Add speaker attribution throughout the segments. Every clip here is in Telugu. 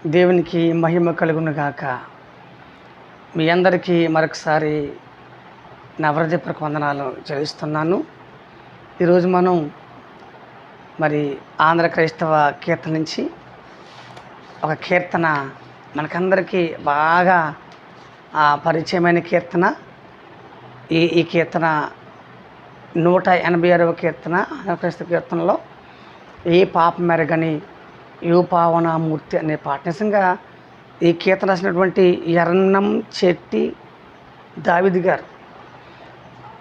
Speaker 1: దేవునికి మహిమ కలుగును గాక. మీ అందరికీ మరొకసారి నా హృదయపూర్వక వందనాలు చెల్లిస్తున్నాను. ఈరోజు మనం ఆంధ్ర క్రైస్తవ కీర్తన నుంచి ఒక కీర్తన మనకందరికీ బాగా పరిచయమైన కీర్తన. ఈ కీర్తన 186వ కీర్తన. ఆంధ్ర క్రైస్తవ కీర్తనలో ఏ పాపమెరగని యూపావనామూర్తి అనే పాట. నిజంగా ఈ కీర్తన రాసినటువంటి ఎర్నం చెట్టి దావీదు గారు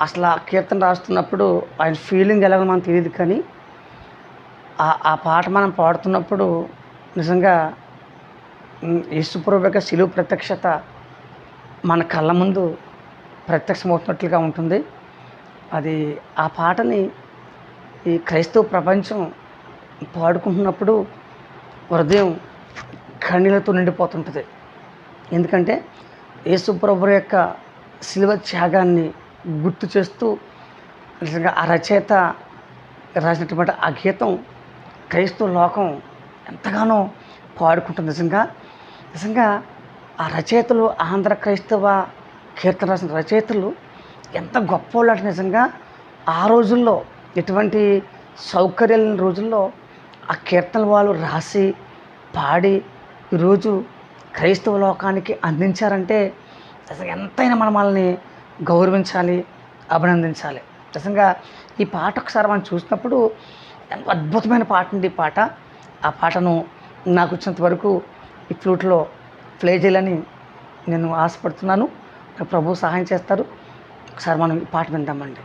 Speaker 1: అసలు ఆ కీర్తన రాస్తున్నప్పుడు ఆయన ఫీలింగ్ ఎలాగో మనకు తెలియదు, కానీ ఆ పాట మనం పాడుతున్నప్పుడు నిజంగా యేసుప్రభు యొక్క శిలువ ప్రత్యక్షత మన కళ్ళ ముందు ప్రత్యక్షమవుతున్నట్లుగా ఉంటుంది. అది ఆ పాటని ఈ క్రైస్తవ ప్రపంచం పాడుకుంటున్నప్పుడు హృదయం కన్నీళ్లతో నిండిపోతుంటుంది. ఎందుకంటే యేసుప్రభు యొక్క శిలువ త్యాగాన్ని గుర్తు చేస్తూ నిజంగా ఆ రచయిత రాసినటువంటి ఆ గీతం క్రైస్తవ లోకం ఎంతగానో పాడుకుంటుంది. నిజంగా ఆ రచయితలు, ఆంధ్ర క్రైస్తవ కీర్తన రాసిన రచయితలు ఎంత గొప్పవాళ్ళు అంటే, నిజంగా ఆ రోజుల్లో ఎటువంటి సౌకర్యాలు లేని రోజుల్లో ఆ కీర్తనలు వాళ్ళు రాసి పాడి ఈరోజు క్రైస్తవ లోకానికి అందించారంటే నిజంగా ఎంతైనా మనల్ని గౌరవించాలి, అభినందించాలి. నిజంగా ఈ పాట ఒకసారి మనం చూసినప్పుడు ఎంతో అద్భుతమైన పాట ఉంది. ఈ పాట, ఆ పాటను నాకు వచ్చినంత వరకు ఈ ఫ్లూట్లో ప్లే చేయాలని నేను ఆశపడుతున్నాను. ప్రభు సహాయం చేస్తారు. ఒకసారి మనం ఈ పాట విందామండి.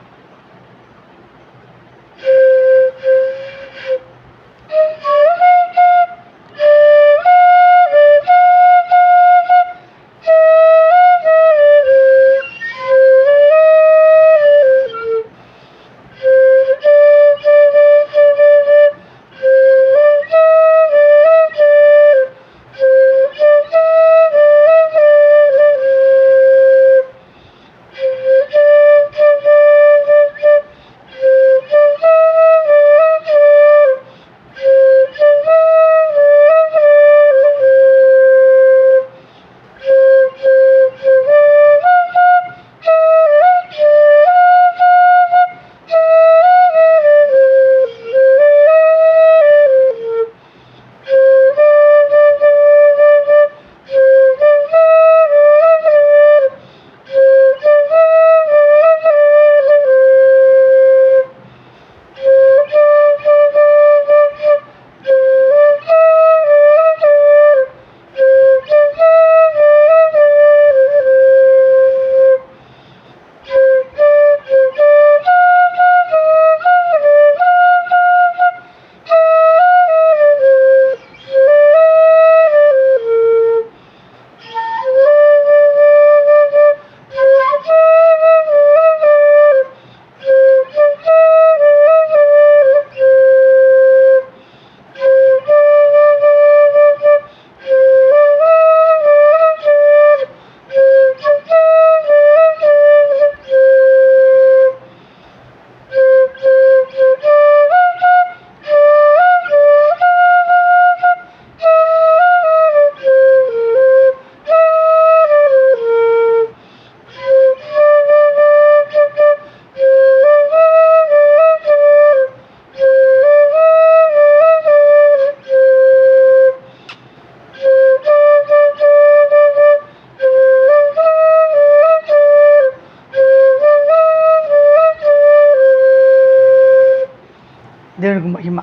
Speaker 1: దేవునికి మహిమ.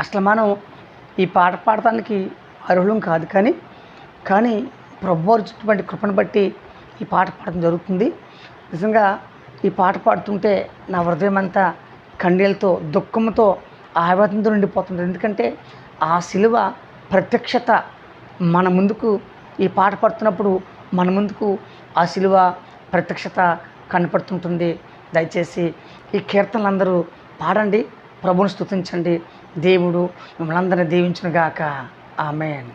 Speaker 1: అసలు మనం ఈ పాట పాడటానికి అర్హులం కాదు, కానీ ప్రభువారు చుట్టుపట్టి కృపను బట్టి ఈ పాట పాడటం జరుగుతుంది. నిజంగా ఈ పాట పాడుతుంటే నా హృదయం అంతా కన్నీళ్ళతో, దుఃఖంతో, ఆవేదనతో నిండిపోతుంది. ఎందుకంటే ఆ శిలువ ప్రత్యక్షత మన ముందుకు, ఈ పాట పాడుతున్నప్పుడు మన ముందుకు ఆ శిలువ ప్రత్యక్షత కనపడుతుంటుంది. దయచేసి ఈ కీర్తనలు అందరూ పాడండి, ప్రభువును స్తుతించండి. దేవుడు మిమ్మల్ని అందరినీ దీవించును గాక. ఆమేన్.